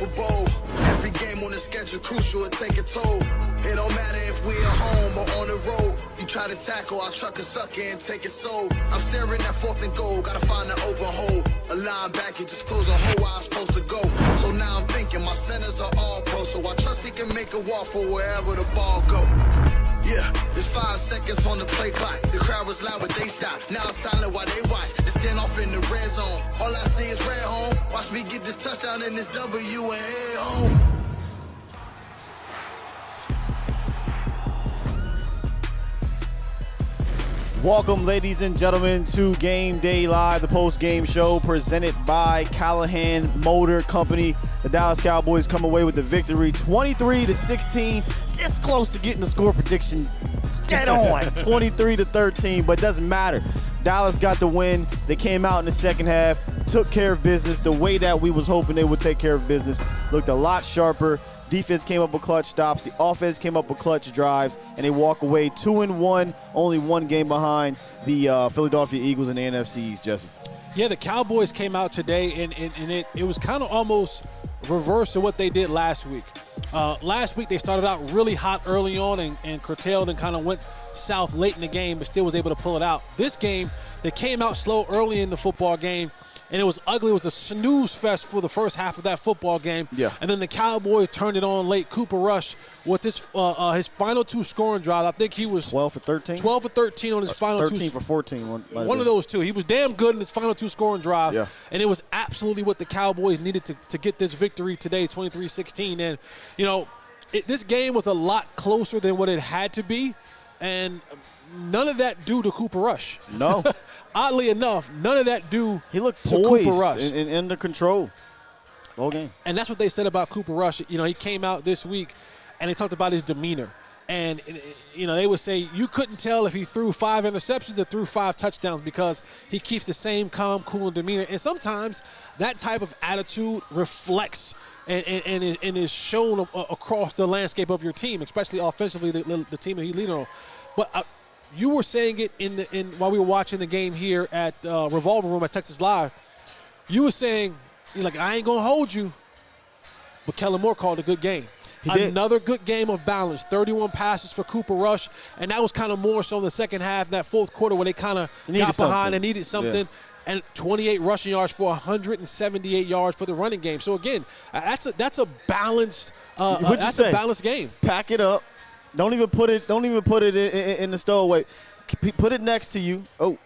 Super Bowl. Every game on the schedule crucial, it take a toll. It don't matter if we at home or on the road. You try to tackle, I'll truck a sucker and take it soul. I'm staring at 4th and goal, gotta find an open hole. A linebacker just close a hole where I'm supposed to go. So now I'm thinking my centers are all pro, so I trust he can make a walk for wherever the ball go. Yeah, there's 5 seconds on the play clock. The crowd was loud, but they stopped. Now it's silent while they watch. They stand off in the red zone. All I see is red home. Watch me get this touchdown and this W and head home. Welcome, ladies and gentlemen, to Game Day Live, the post-game show presented by Callahan Motor Company. The Dallas Cowboys come away with the victory, 23-16. This close to getting the score prediction dead on, 23-13, but it doesn't matter. Dallas got the win. They came out in the second half, took care of business the way that we was hoping they would take care of business. Looked a lot sharper. Defense came up with clutch stops. The offense came up with clutch drives, and they walk away 2-1, only one game behind the Philadelphia Eagles in the NFC East, Jesse. Yeah, the Cowboys came out today, and it was kind of almost reverse of what they did last week. Last week, they started out really hot early on and curtailed and kind of went south late in the game, but still was able to pull it out. This game, they came out slow early in the football game, and it was ugly. It was a snooze fest for the first half of that football game. Yeah. And then the Cowboys turned it on late. Cooper Rush with his final 2 scoring drives. I think he was 12 for 13. 12 for 13 on his final 2. 13 for 14. One of those two. He was damn good in his final 2 scoring drives. Yeah. And it was absolutely what the Cowboys needed to get this victory today, 23-16. And, you know, this game was a lot closer than what it had to be. And none of that due to Cooper Rush. No. Oddly enough, none of that due he looked to poised Cooper Rush. and under control all game. And that's what they said about Cooper Rush. You know, he came out this week, and they talked about his demeanor. And, you know, they would say you couldn't tell if he threw 5 interceptions or threw 5 touchdowns because he keeps the same calm, cool, and demeanor. And sometimes that type of attitude reflects and is shown across the landscape of your team, especially offensively, the team that he leads on. But you were saying it while we were watching the game here at Revolver Room at Texas Live. You were saying, you're like, I ain't going to hold you. But Kellen Moore called a good game. Another good game of balance. 31 passes for Cooper Rush. And that was kind of more so in the second half, that fourth quarter where they kind of got behind and needed something. Yeah. And 28 rushing yards for 178 yards for the running game. So, again, that's a balanced a balanced game. Pack it up. Don't even put it in the stowaway. Put it next to you. Oh,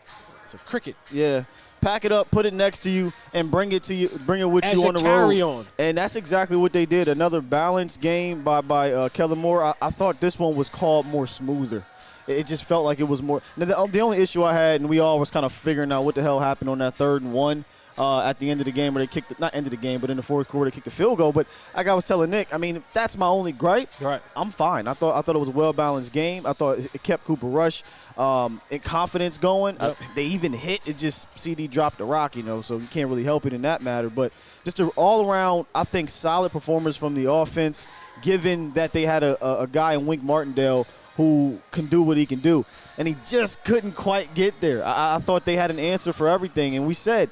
it's a cricket. Yeah. Pack it up, put it next to you, and bring it with As you on the carry road. On. And that's exactly what they did. Another balanced game by Kellen Moore. I thought this one was called more smoother. It just felt like it was more. Now, the only issue I had, and we all was kind of figuring out what the hell happened on that 3rd and 1 at the end of the game where they kicked – not end of the game, but in the fourth quarter they kicked the field goal. But like I was telling Nick, I mean, that's my only gripe. Right. I'm fine. I thought it was a well-balanced game. I thought it kept Cooper Rush in confidence going. Yep. They even hit. It just CD dropped the rock, you know, so you can't really help it in that matter. But just an all-around, I think, solid performance from the offense, given that they had a guy in Wink Martindale who can do what he can do. And he just couldn't quite get there. I thought they had an answer for everything. And we said,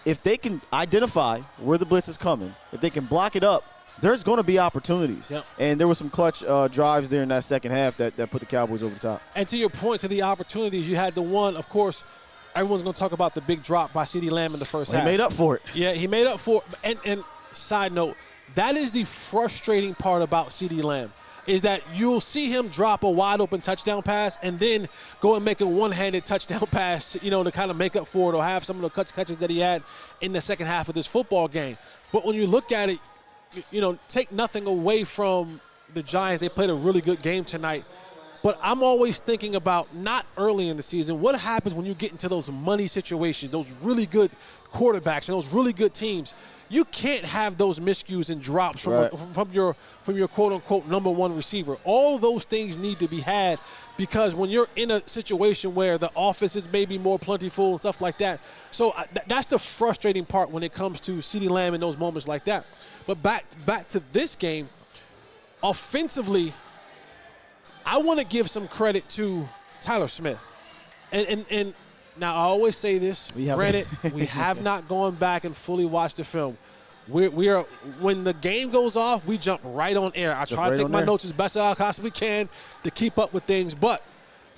if they can identify where the blitz is coming, if they can block it up, there's going to be opportunities. Yep. And there were some clutch drives there in that second half that put the Cowboys over the top. And to your point, to the opportunities, you had the one, of course, everyone's going to talk about the big drop by CeeDee Lamb in the first half. He made up for it. Yeah, he made up for it. And side note, that is the frustrating part about CeeDee Lamb, is that you'll see him drop a wide-open touchdown pass and then go and make a one-handed touchdown pass, you know, to kind of make up for it or have some of the catches that he had in the second half of this football game. But when you look at it, you know, take nothing away from the Giants. They played a really good game tonight. But I'm always thinking about, not early in the season, what happens when you get into those money situations, those really good quarterbacks and those really good teams. You can't have those miscues and drops from your quote-unquote number one receiver. All of those things need to be had, because when you're in a situation where the offense is maybe more plentiful and stuff like that. So that's the frustrating part when it comes to CeeDee Lamb in those moments like that. But back to this game, offensively, I want to give some credit to Tyler Smith. And now, I always say this, granted, we have not gone back and fully watched the film, We are when the game goes off, we jump right on air. I try to take my notes as best as I possibly can to keep up with things. But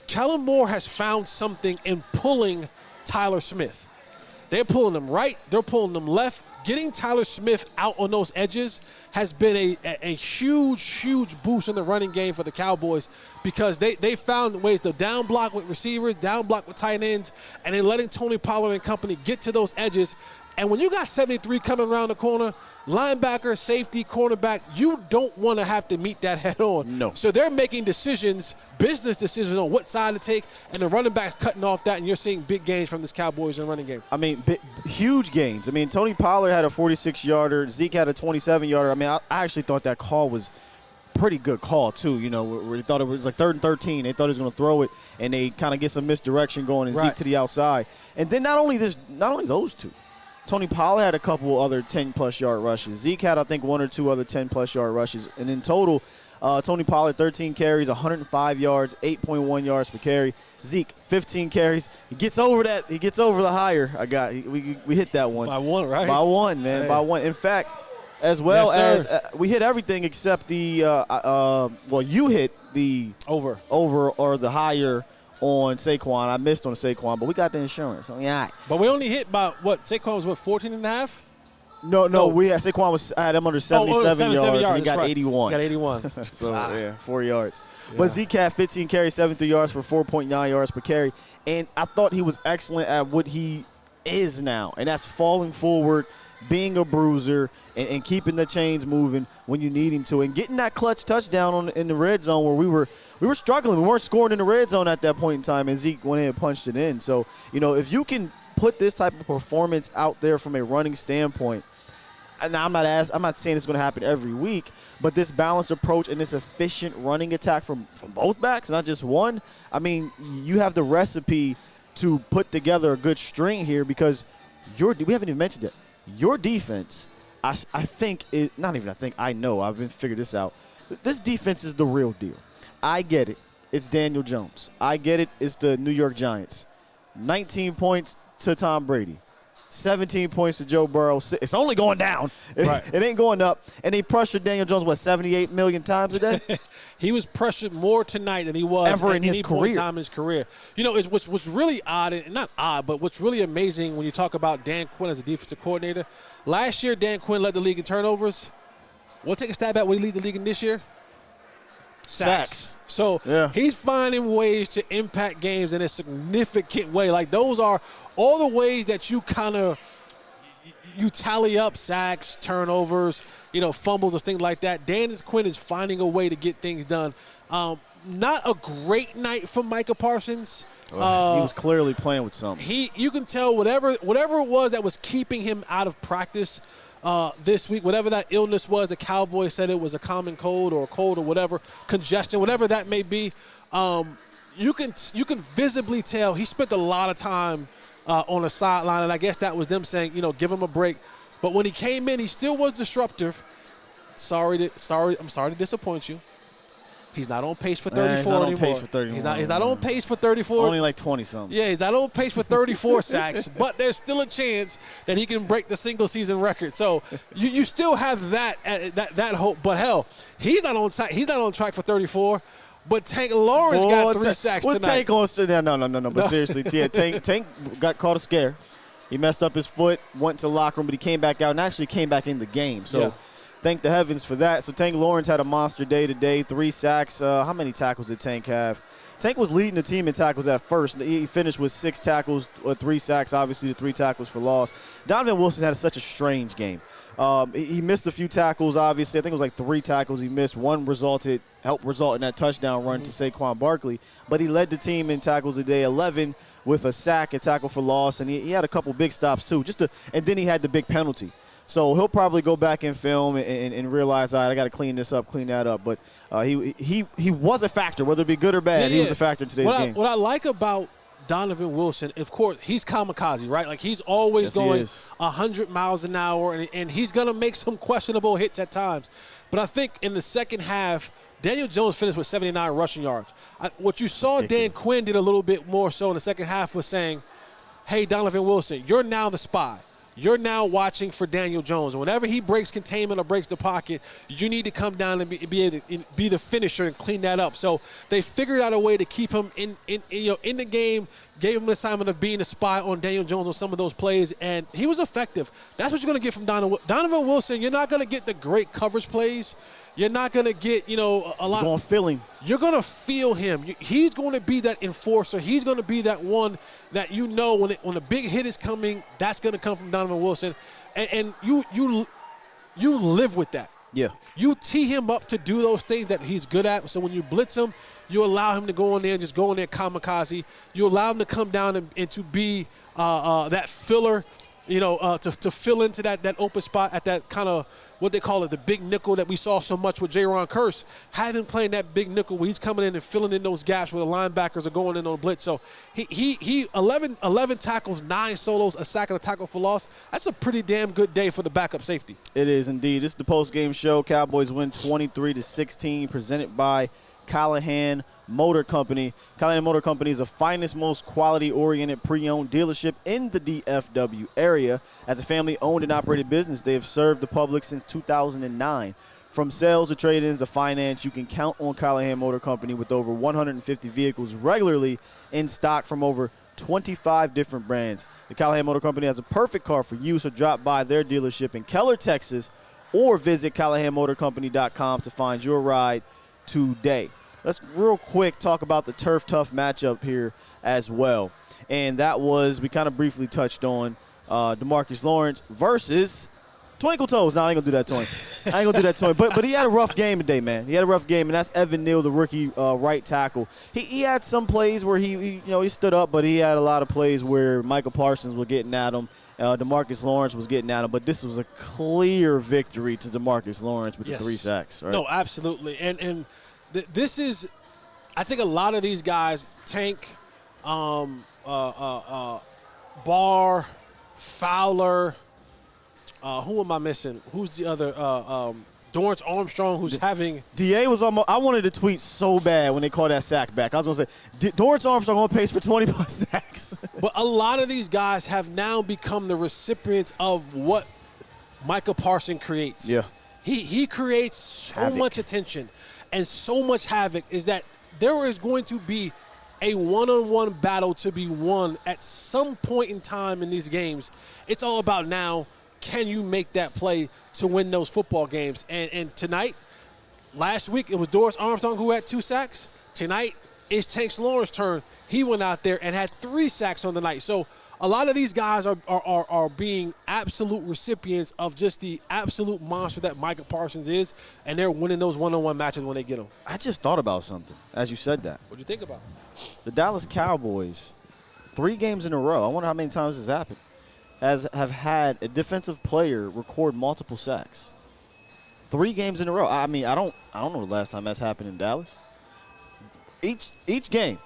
Kellen Moore has found something in pulling Tyler Smith. They're pulling them right. They're pulling them left. Getting Tyler Smith out on those edges has been a huge, huge boost in the running game for the Cowboys because they found ways to down block with receivers, down block with tight ends, and then letting Tony Pollard and company get to those edges. And when you got 73 coming around the corner, linebacker, safety, cornerback, you don't want to have to meet that head on. No. So they're making decisions, business decisions on what side to take, and the running back's cutting off that, and you're seeing big gains from this Cowboys in running game. I mean, huge gains. I mean, Tony Pollard had a 46-yarder. Zeke had a 27-yarder. I mean, I actually thought that call was pretty good call, too. You know, where they thought it was like 3rd and 13. They thought he was going to throw it, and they kind of get some misdirection going and Zeke to the outside. And then not only those two. Tony Pollard had a couple other 10-plus yard rushes. Zeke had, I think, 1 or 2 other 10-plus yard rushes. And in total, Tony Pollard, 13 carries, 105 yards, 8.1 yards per carry. Zeke, 15 carries. He gets over that. He gets over the higher. We hit that one. By one, right? By one, man. Hey. By one. In fact, as well as we hit everything except the you hit the over or the higher on Saquon. I missed on Saquon, but we got the insurance. So, yeah. But we only hit by Saquon was 14 and a half? No. We had Saquon I had him under 77 yards, and he got 81. Got 81. So, 4 yards. Yeah. But Zeke had 15 carries, 73 yards for 4.9 yards per carry. And I thought he was excellent at what he is now, and that's falling forward, being a bruiser, and keeping the chains moving when you need him to, and getting that clutch touchdown in the red zone where we were struggling. We weren't scoring in the red zone at that point in time, and Zeke went in and punched it in. So, you know, if you can put this type of performance out there from a running standpoint, and I'm not saying it's going to happen every week, but this balanced approach and this efficient running attack from both backs, not just one, I mean, you have the recipe to put together a good string here because we haven't even mentioned it. Your defense, I know, I've been figured this out. This defense is the real deal. I get it. It's Daniel Jones. I get it. It's the New York Giants. 19 points to Tom Brady. 17 points to Joe Burrow. It's only going down. It ain't going up. And they pressured Daniel Jones, 78 million times a day? He was pressured more tonight than he was ever in his career. Time in his career. You know, what's really odd, and not odd, but what's really amazing when you talk about Dan Quinn as a defensive coordinator. Last year, Dan Quinn led the league in turnovers. We'll take a stab at what he leads the league in this year. Sacks. So he's finding ways to impact games in a significant way. Like those are all the ways that you you tally up sacks, turnovers, fumbles and things like that. Dan Quinn is finding a way to get things done. Not a great night for Micah Parsons. He was clearly playing with something. You can tell whatever it was that was keeping him out of practice this week, whatever that illness was, the Cowboys said it was a common cold or a cold or whatever, congestion, whatever that may be. You can visibly tell he spent a lot of time on the sideline, and I guess that was them saying, give him a break. But when he came in, he still was disruptive. I'm sorry to disappoint you. He's not on pace for 34 he's not anymore. On pace for 31. He's not on pace for 34. Only like 20-something. Yeah, he's not on pace for 34 sacks, but there's still a chance that he can break the single-season record. So you still have that hope. But hell, he's not on track for 34. But Tank Lawrence got 3 sacks tonight. No. But seriously, Tank got caught a scare. He messed up his foot, went to the locker room, but he came back out and actually came back in the game. So. Thank the heavens for that. So Tank Lawrence had a monster day today, 3 sacks. How many tackles did Tank have? Tank was leading the team in tackles at first. He finished with 6 tackles, 3 sacks, obviously the 3 tackles for loss. Donovan Wilson had such a strange game. He missed a few tackles, obviously. I think it was like 3 tackles he missed. One helped result in that touchdown run to Saquon Barkley. But he led the team in tackles today, 11 with a sack, a tackle for loss, and he had a couple big stops too. And then he had the big penalty. So he'll probably go back and film and realize, all right, I got to clean that up. But he was a factor, whether it be good or bad. He was a factor in today's game. What I like about Donovan Wilson, of course, he's kamikaze, right? Like he's always going 100 miles an hour, and he's going to make some questionable hits at times. But I think in the second half, Daniel Jones finished with 79 rushing yards. What you saw Dan Quinn did a little bit more so in the second half was saying, hey, Donovan Wilson, you're now the spy. you're now watching for Daniel Jones. Whenever he breaks containment or breaks the pocket, you need to come down and be able to be the finisher and clean that up. So they figured out a way to keep him in the game, gave him the assignment of being a spy on Daniel Jones on some of those plays, and he was effective. That's what you're going to get from Donovan Wilson. You're not going to get the great coverage plays. You're not going to get, a lot. Going to feel him. You're going to feel him. He's going to be that enforcer. He's going to be that one that when a big hit is coming, that's going to come from Donovan Wilson. And you live with that. Yeah. You tee him up to do those things that he's good at. So when you blitz him, you allow him to go in there and just go in there kamikaze. You allow him to come down and to be that filler, to fill into that open spot at that kind of what they call it, the big nickel that we saw so much with Jaron Kearse. Have him playing that big nickel where he's coming in and filling in those gaps where the linebackers are going in on blitz. So he 11 tackles, 9 solos, a sack, and a tackle for loss. That's a pretty damn good day for the backup safety. It is indeed. This is the post-game show. Cowboys win 23-16, presented by Callahan Motor Company. Callahan Motor Company is the finest, most quality-oriented pre-owned dealership in the DFW area. As a family-owned and operated business, they have served the public since 2009. From sales to trade-ins to finance, you can count on Callahan Motor Company with over 150 vehicles regularly in stock from over 25 different brands. The Callahan Motor Company has a perfect car for you, so drop by their dealership in Keller, Texas, or visit CallahanMotorCompany.com to find your ride today. Let's real quick talk about the Turf Tough matchup here as well. And that was, we kind of briefly touched on DeMarcus Lawrence versus Twinkle Toes. No, I ain't going to do that to him. I ain't going to do that to him. But he had a rough game today, man. He had a rough game, and that's Evan Neal, the rookie right tackle. He had some plays where he stood up, but he had a lot of plays where Michael Parsons was getting at him. DeMarcus Lawrence was getting at him, but this was a clear victory to DeMarcus Lawrence with the 3 sacks. Right? No, absolutely. And this is, I think a lot of these guys, Tank, Barr, Fowler, who am I missing? Who's the other? Dorrance Armstrong, who's having. DA was almost. I wanted to tweet so bad when they called that sack back. I was going to say, Dorrance Armstrong on pace for 20+ sacks. But a lot of these guys have now become the recipients of what Micah Parsons creates. Yeah. He creates so much attention and so much havoc, is that there is going to be a one-on-one battle to be won at some point in time in these games. It's all about now, can you make that play to win those football games? And tonight, last week, it was Dorrance Armstrong who had 2 sacks. Tonight, it's Tank Lawrence's turn. He went out there and had 3 sacks on the night. So a lot of these guys are being absolute recipients of just the absolute monster that Micah Parsons is, and they're winning those one-on-one matches when they get them. I just thought about something as you said that. What'd you think about? The Dallas Cowboys, 3 games in a row, I wonder how many times this happened, have had a defensive player record multiple sacks. 3 games in a row. I mean, I don't know the last time that's happened in Dallas. Each game,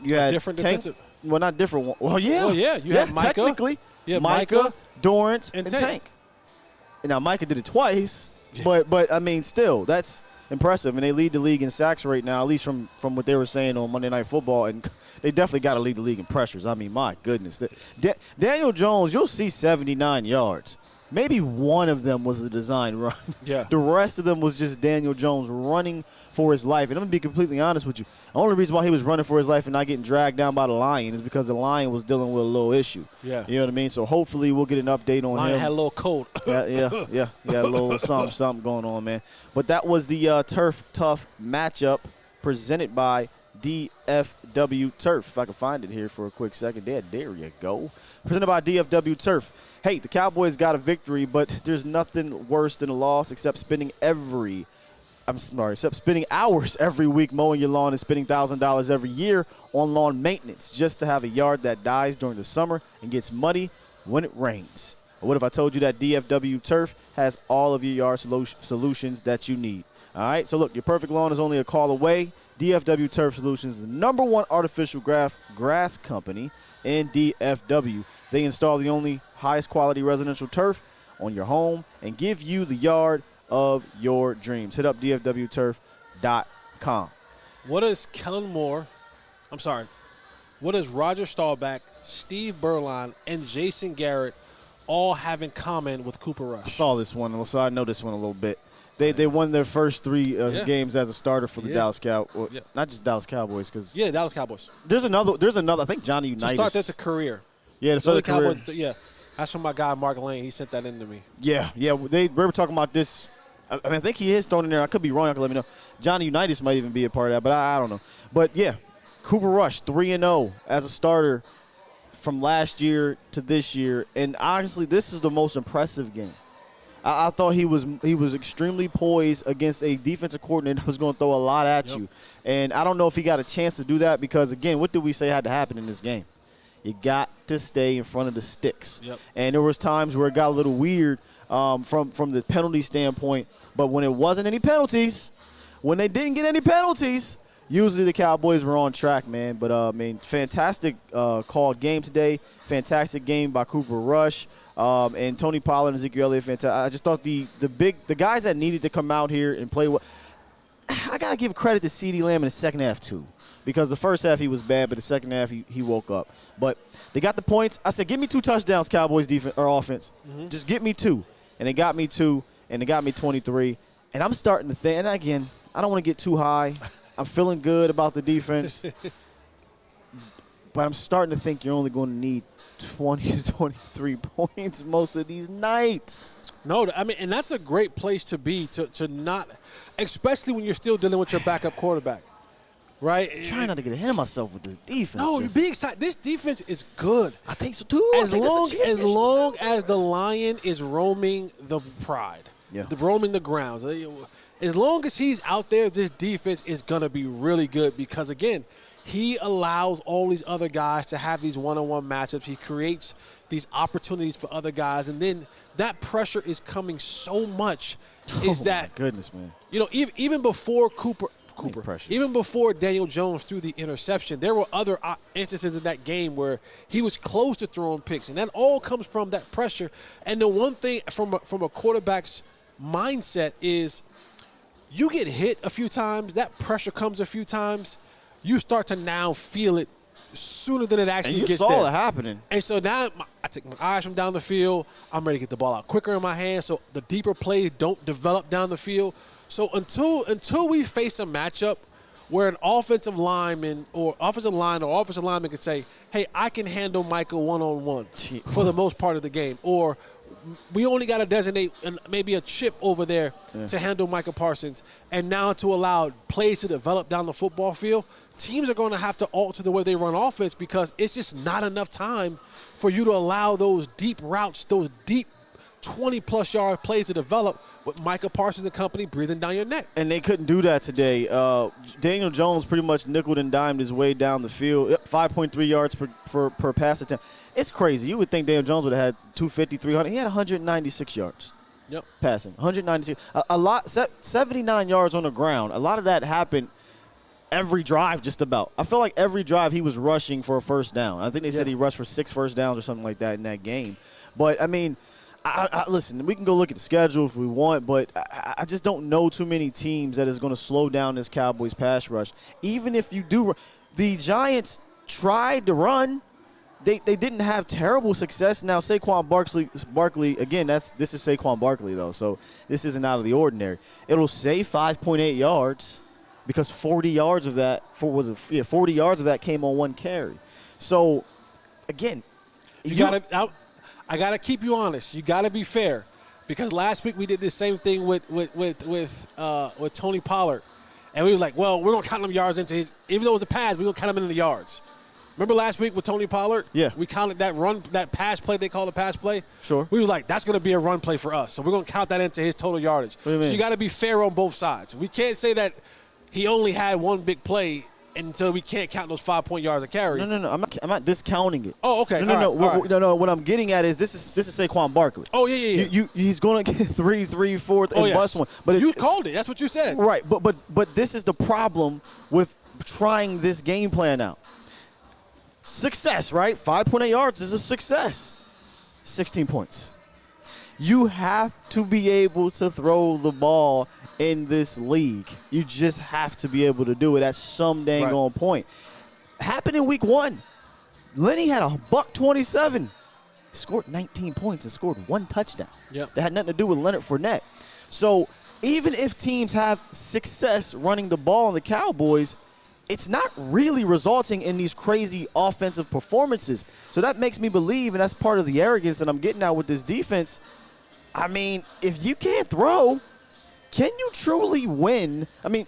you had different Tank, defensive. Well, not different. Well, yeah. Well, yeah. You had Micah. Technically, Micah, Dorrance, and and Tank. And now Micah did it twice, but I mean, still, that's impressive. And they lead the league in sacks right now, at least from what they were saying on Monday Night Football. And they definitely got to lead the league in pressures. I mean, my goodness. Daniel Jones, you'll see 79 yards. Maybe one of them was a design run. Yeah. The rest of them was just Daniel Jones running for his life. And I'm going to be completely honest with you. The only reason why he was running for his life and not getting dragged down by the Lion is because the Lion was dealing with a little issue. Yeah. You know what I mean? So hopefully we'll get an update on Lion him. had a little cold. Yeah. He had a little something going on, man. But that was the Turf Tough matchup presented by DFW Turf. If I can find it here for a quick second. There you go. Presented by DFW Turf. Hey, the Cowboys got a victory, but there's nothing worse than a loss except spending hours every week mowing your lawn and spending $1,000 every year on lawn maintenance just to have a yard that dies during the summer and gets muddy when it rains. Or what if I told you that DFW Turf has all of your yard solutions that you need? All right, so look, your perfect lawn is only a call away. DFW Turf Solutions is the #1 artificial grass company in DFW. They install the only highest quality residential turf on your home and give you the yard of your dreams. Hit up dfwturf.com. What does Roger Staubach, Steve Berline, and Jason Garrett all have in common with Cooper Rush? I saw this one, so I know this one a little bit. They won their first 3 games as a starter for the Dallas Cowboys. Yeah. Not just Dallas Cowboys, because Dallas Cowboys. there's another. I think Johnny Unitas. To start that's a career. Yeah, to start a career. Cowboys. That's from my guy Mark Lane. He sent that in to me. Yeah. We were talking about this. I think he is thrown in there. I could be wrong. You can let me know. Johnny Unitas might even be a part of that, but I don't know. But yeah, Cooper Rush 3-0 as a starter from last year to this year, and honestly, this is the most impressive game. I thought he was extremely poised against a defensive coordinator that was going to throw a lot at you. And I don't know if he got a chance to do that because, again, what did we say had to happen in this game? You got to stay in front of the sticks. And there was times where it got a little weird from the penalty standpoint. But when it wasn't any penalties, when they didn't get any penalties, usually the Cowboys were on track, man. But, fantastic called game today. Fantastic game by Cooper Rush. And Tony Pollard and Ezekiel Elliott, fantastic. I just thought the guys that needed to come out here and play well, I got to give credit to CeeDee Lamb in the second half too, because the first half he was bad, but the second half he woke up. But they got the points. I said, give me 2 touchdowns, Cowboys defense or offense. Just get me 2. And they got me 2, and they got me 23. And I'm starting to think, and again, I don't want to get too high. I'm feeling good about the defense. But I'm starting to think you're only going to need 20 to 23 points most of these nights. No, I mean, and that's a great place to be, to not, especially when you're still dealing with your backup quarterback, right? I'm trying not to get ahead of myself with this defense. No, you're being excited. This defense is good. I think so too. As long as the Lion is roaming the pride, roaming the grounds, as long as he's out there, this defense is going to be really good because, again, he allows all these other guys to have these one-on-one matchups. He creates these opportunities for other guys, and then that pressure is coming so much. My goodness, man. You know, even before Cooper, even before Daniel Jones threw the interception, there were other instances in that game where he was close to throwing picks, and that all comes from that pressure. And the one thing from a quarterback's mindset is you get hit a few times, that pressure comes a few times, you start to now feel it sooner than it actually gets there. And you saw it happening. And so now I take my eyes from down the field. I'm ready to get the ball out quicker in my hands so the deeper plays don't develop down the field. So until we face a matchup where an offensive lineman can say, hey, I can handle Michael one-on-one for the most part of the game, or we only got to designate maybe a chip over there to handle Michael Parsons, and now to allow plays to develop down the football field, teams are going to have to alter the way they run offense because it's just not enough time for you to allow those deep routes, those deep 20-plus yard plays to develop with Michael Parsons and company breathing down your neck. And they couldn't do that today. Daniel Jones pretty much nickeled and dimed his way down the field, 5.3 yards per pass attempt. It's crazy. You would think Daniel Jones would have had 250, 300. He had 196 yards passing, 196. A lot, 79 yards on the ground. A lot of that happened every drive just about. I feel like every drive he was rushing for a first down. I think they said he rushed for 6 first downs or something like that in that game. But, I mean, listen, we can go look at the schedule if we want, but I just don't know too many teams that is going to slow down this Cowboys pass rush. Even if you do, the Giants tried to run. They didn't have terrible success. Now, Saquon Barkley, again, this is Saquon Barkley, though, so this isn't out of the ordinary. It'll say 5.8 yards because 40 yards of that came on one carry. So, again, I got to keep you honest. You got to be fair because last week we did the same thing with Tony Pollard, and we were like, well, we're going to count them yards into his – even though it was a pass, we're going to count them into the yards. Remember last week with Tony Pollard? Yeah. We counted that pass play they call a pass play. Sure. We were like, that's going to be a run play for us. So we're going to count that into his total yardage. What do you mean? So you got to be fair on both sides. We can't say that he only had one big play until we can't count those 5-point yards of carry. No. I'm not discounting it. Oh, okay. No. Right. What I'm getting at is this is Saquon Barkley. Oh, yeah. He's going to get 3, 4, and bust one. But you called it. That's what you said. Right. But this is the problem with trying this game plan out. Success, right? 5.8 yards is a success. 16 points. You have to be able to throw the ball in this league. You just have to be able to do it at some dang on point. Happened in week 1. Lenny had a $127. scored 19 points and scored 1 touchdown. Yep. That had nothing to do with Leonard Fournette. So even if teams have success running the ball on the Cowboys, it's not really resulting in these crazy offensive performances. So that makes me believe, and that's part of the arrogance that I'm getting at with this defense. I mean, if you can't throw, can you truly win? I mean,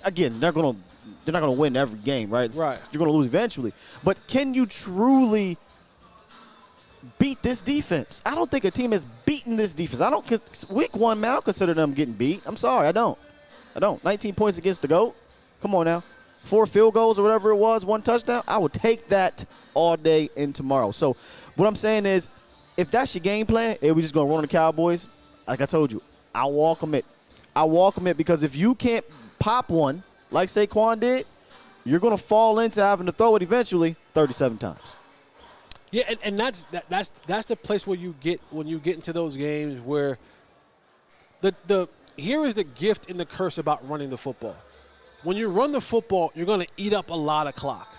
again, they're not gonna win every game, right? Right. You're gonna lose eventually. But can you truly beat this defense? I don't think a team has beaten this defense. Week 1, man, I don't consider them getting beat. I'm sorry, I don't. 19 points against the GOAT. Come on now. 4 field goals or whatever it was, 1 touchdown. I would take that all day and tomorrow. So what I'm saying is, if that's your game plan, and we're just going to run on the Cowboys, like I told you, I'll welcome it. I'll welcome it because if you can't pop one like Saquon did, you're going to fall into having to throw it eventually 37 times. Yeah, and that's the place where you get when you get into those games where here is the gift and the curse about running the football. When you run the football, you're going to eat up a lot of clock.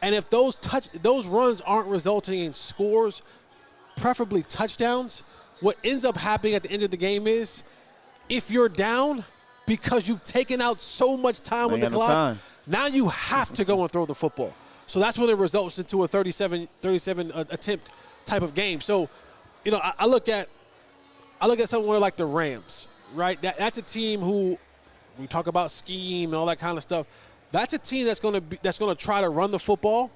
And if those runs aren't resulting in scores, preferably touchdowns, what ends up happening at the end of the game is if you're down because you've taken out so much time on the clock, now you have to go and throw the football. So that's when it results into a 37 attempt type of game. So, you know, I look at somewhere like the Rams, right? That's a team who we talk about scheme and all that kind of stuff. That's a team that's going to try to run the football,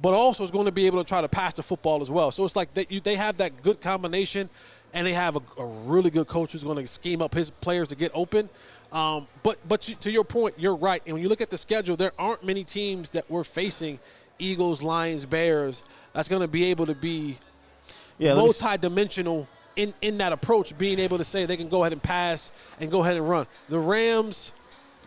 but also is going to be able to try to pass the football as well. So it's like they have that good combination, and they have a really good coach who's going to scheme up his players to get open. But to your point, you're right. And when you look at the schedule, there aren't many teams that we're facing, Eagles, Lions, Bears, that's going to be able to be multi-dimensional in that approach, being able to say they can go ahead and pass and go ahead and run. The Rams,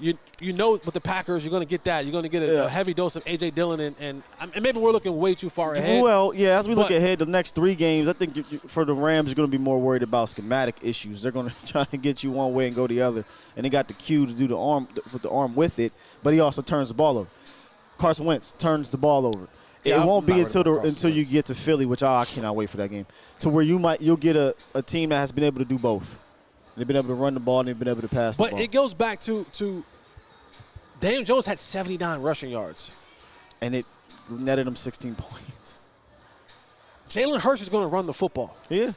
you know with the Packers, you're going to get that. You're going to get a heavy dose of A.J. Dillon, and maybe we're looking way too far ahead. Well, yeah, as we look ahead the next 3 games, I think for the Rams, you're going to be more worried about schematic issues. They're going to try to get you one way and go the other, and they got the cue to do the arm with it, but he also turns the ball over. Carson Wentz turns the ball over. Yeah, it won't be until you get to Philly, which I cannot wait for that game, to where you'll get a team that has been able to do both. They've been able to run the ball and they've been able to pass the ball. But it goes back to Daniel Jones had 79 rushing yards. And it netted him 16 points. Jalen Hurts is going to run the football. Yeah.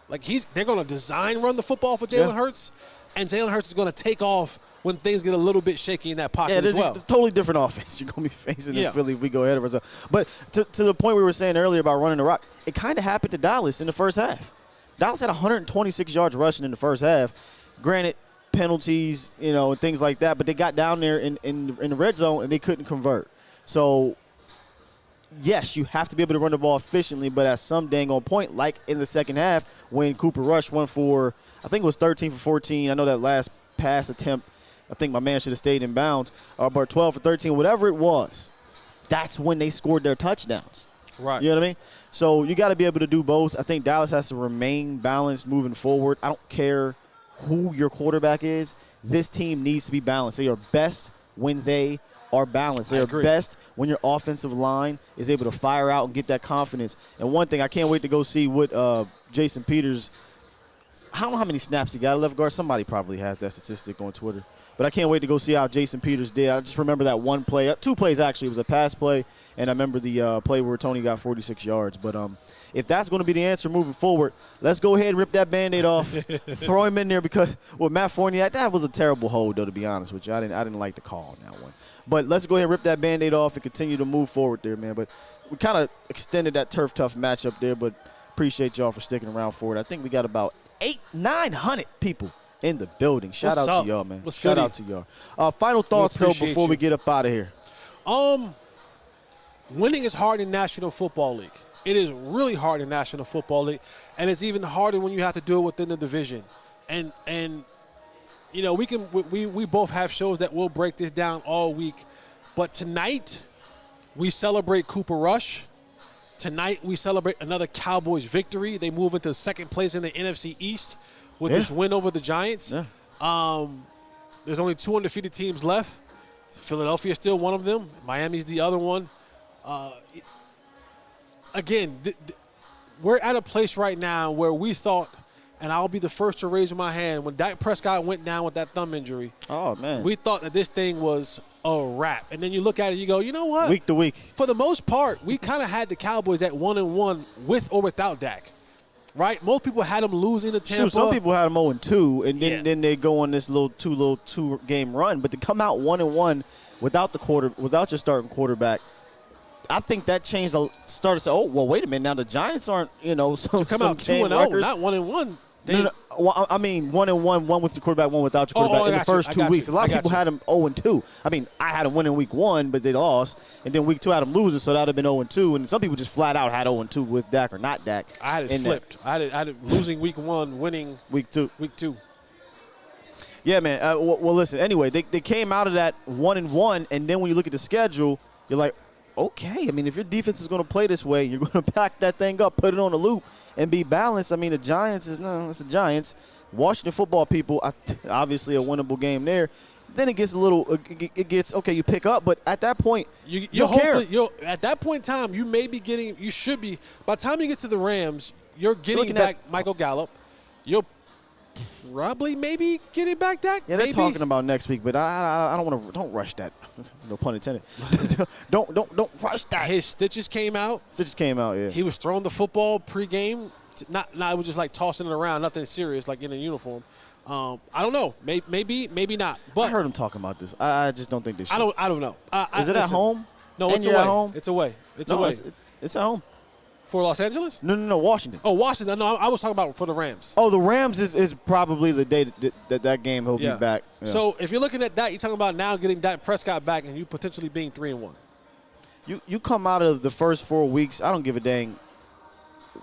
Like they're going to design run the football for Jalen Hurts, and Jalen Hurts is going to take off when things get a little bit shaky in that pocket as well. It's a totally different offense you're going to be facing in Philly if we go ahead of ourselves. But to the point we were saying earlier about running the rock, it kind of happened to Dallas in the first half. Dallas had 126 yards rushing in the first half. Granted, penalties, and things like that, but they got down there in the red zone and they couldn't convert. So, yes, you have to be able to run the ball efficiently, but at some dang on point, like in the second half when Cooper Rush went for, I think it was 13 for 14. I know that last pass attempt, I think my man should have stayed in bounds, but 12 for 13, whatever it was, that's when they scored their touchdowns. Right. You know what I mean? So you got to be able to do both. I think Dallas has to remain balanced moving forward. I don't care who your quarterback is. This team needs to be balanced. They are best when they are balanced. They are best when your offensive line is able to fire out and get that confidence. And one thing, I can't wait to go see what Jason Peters, I don't know how many snaps he got at left guard. Somebody probably has that statistic on Twitter. But I can't wait to go see how Jason Peters did. I just remember that one play, 2 plays actually. It was a pass play, and I remember the play where Tony got 46 yards. But if that's going to be the answer moving forward, let's go ahead and rip that Band-Aid off, throw him in there because with Matt Fournier, that was a terrible hold, though, to be honest with you. I didn't like the call on that one. But let's go ahead and rip that Band-Aid off and continue to move forward there, man. But we kind of extended that turf tough matchup there, but appreciate y'all for sticking around for it. I think we got about 900 people in the building. Shout out to y'all, man. Shout out to y'all. Final thoughts, though, before we get up out of here. Winning is hard in National Football League. It is really hard in National Football League, and it's even harder when you have to do it within the division. And we both have shows that will break this down all week. But tonight, we celebrate Cooper Rush. Tonight, we celebrate another Cowboys victory. They move into second place in the NFC East with this win over the Giants. Yeah. There's only 2 undefeated teams left. Philadelphia is still one of them. Miami's the other one. Again, we're at a place right now where we thought, and I'll be the first to raise my hand, when Dak Prescott went down with that thumb injury, Oh, man. we thought that this thing was a wrap. And then you look at it, you go, you know what? Week to week. For the most part, we kind of had the Cowboys at 1-1 with or without Dak, right? Most people had them losing to Tampa. Shoot, some people had them 0-2, and Yeah. then they go on this little two-game run. But to come out 1-1 without your starting quarterback, I think that changed. Started to say, oh, well, wait a minute. Now the Giants aren't, some Come some out game 2-0, records. not 1-1. No, well, I mean 1-1, one with the quarterback, one without your quarterback in the first 2 weeks. A lot of people had them 0-2. I mean, I had them winning week 1, but they lost, and then week 2 I had them losing, so that would have been 0-2. And some people just flat out had 0-2 with Dak or not Dak. I had it flipped. I had it losing week 1, winning week 2. Week 2. Yeah, man. Well, listen. Anyway, they came out of that 1-1, and then when you look at the schedule, you're like, okay. I mean, if your defense is going to play this way, you're going to pack that thing up, put it on the loop, and be balanced. I mean, the Giants it's the Giants. Washington football people, obviously a winnable game there. Then it gets okay, you pick up, but at that point, you don't care. At that point in time, you may be getting, you should be, by the time you get to the Rams, you're getting back Michael Gallup. You'll probably maybe getting back Dak. Yeah, they're talking about next week, but I don't want to. Don't rush that. No pun intended. don't rush that. His stitches came out. Yeah. He was throwing the football pregame. Not it was just like tossing it around, nothing serious, like in a uniform. I don't know. Maybe not. But I heard him talking about this. I just don't think they should. I don't know. Is it at home? No, and it's you're away. At home? It's away. It's no, away. It's at home. For Los Angeles? No, Washington. Oh, Washington. No, I was talking about for the Rams. Oh, the Rams is probably the day that game he'll be back. Yeah. So if you're looking at that, you're talking about now getting Dak Prescott back and you potentially being 3-1. You come out of the first 4 weeks, I don't give a dang.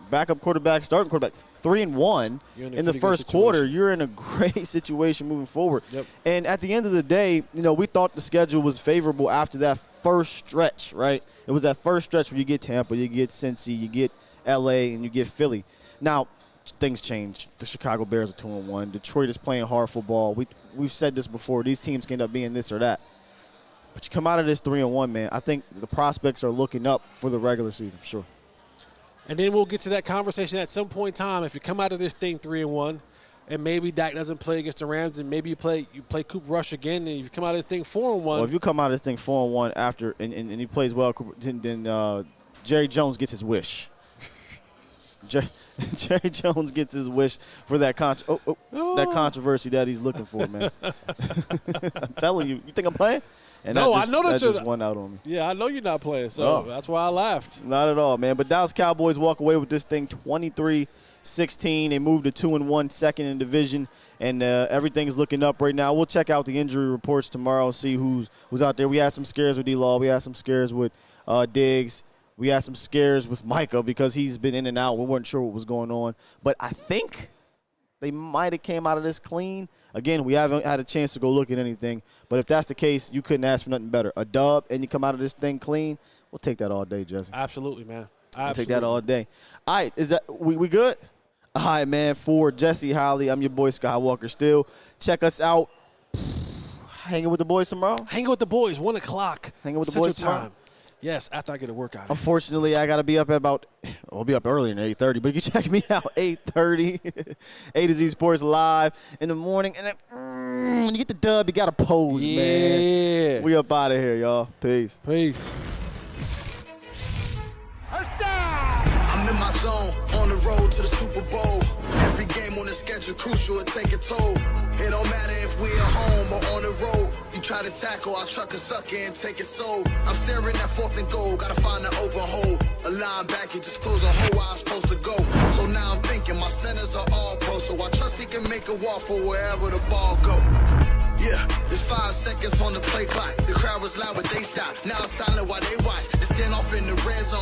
Backup quarterback, starting quarterback, 3-1 in the first quarter. You're in a great situation moving forward. Yep. And at the end of the day, we thought the schedule was favorable after that first stretch, right? It was that first stretch where you get Tampa, you get Cincy, you get L.A., and you get Philly. Now, things change. The Chicago Bears are 2-1. Detroit is playing hard football. We've said this before. These teams can end up being this or that. But you come out of this 3-1, man, I think the prospects are looking up for the regular season, for sure. And then we'll get to that conversation at some point in time. If you come out of this thing 3-1, and maybe Dak doesn't play against the Rams, and maybe you play Cooper Rush again, and you come out of this thing 4-1. Well, if you come out of this thing 4-1 after, and he plays well, then Jerry Jones gets his wish. Jerry Jones gets his wish for that that controversy that he's looking for, man. I'm telling you. You think I'm playing? And no, I know that just won out on me. Yeah, I know you're not playing, so that's why I laughed. Not at all, man. But Dallas Cowboys walk away with this thing 23-16. They moved to 2-1, second in division, and everything's looking up right now. We'll check out the injury reports tomorrow, see who's out there. We had some scares with D-Law. We had some scares with Diggs. We had some scares with Micah because he's been in and out. We weren't sure what was going on. But I think they might have came out of this clean. Again, we haven't had a chance to go look at anything. But if that's the case, you couldn't ask for nothing better. A dub and you come out of this thing clean, we'll take that all day, Jesse. Absolutely, man. We'll take that all day. All right, is that we good? All right, man. For Jesse Holley, I'm your boy Skywalker still. Check us out. Hanging with the boys tomorrow? Hanging with the boys, 1 o'clock. Hanging with the Central boys tomorrow? time. Yes, after I get a workout. Unfortunately, I got to be up at I'll be up earlier than 8:30, but you can check me out 8:30, A to Z Sports Live in the morning. And then when you get the dub, you got to pose, man. We up out of here, y'all. Peace. Peace. I'm in my zone, on the road to the Super Bowl. Every game on the schedule crucial, it take a toll. It don't matter if we at home or on the road. You try to tackle, I'll truck a sucker and take it soul. I'm staring at 4th and goal, gotta find an open hole. A linebacker just close a hole where I'm supposed to go. So now I'm thinking my centers are all pro, so I trust he can make a waffle wherever the ball go. Yeah, there's 5 seconds on the play clock. The crowd was loud, but they stopped. Now it's silent while they watch. They stand off in the red zone.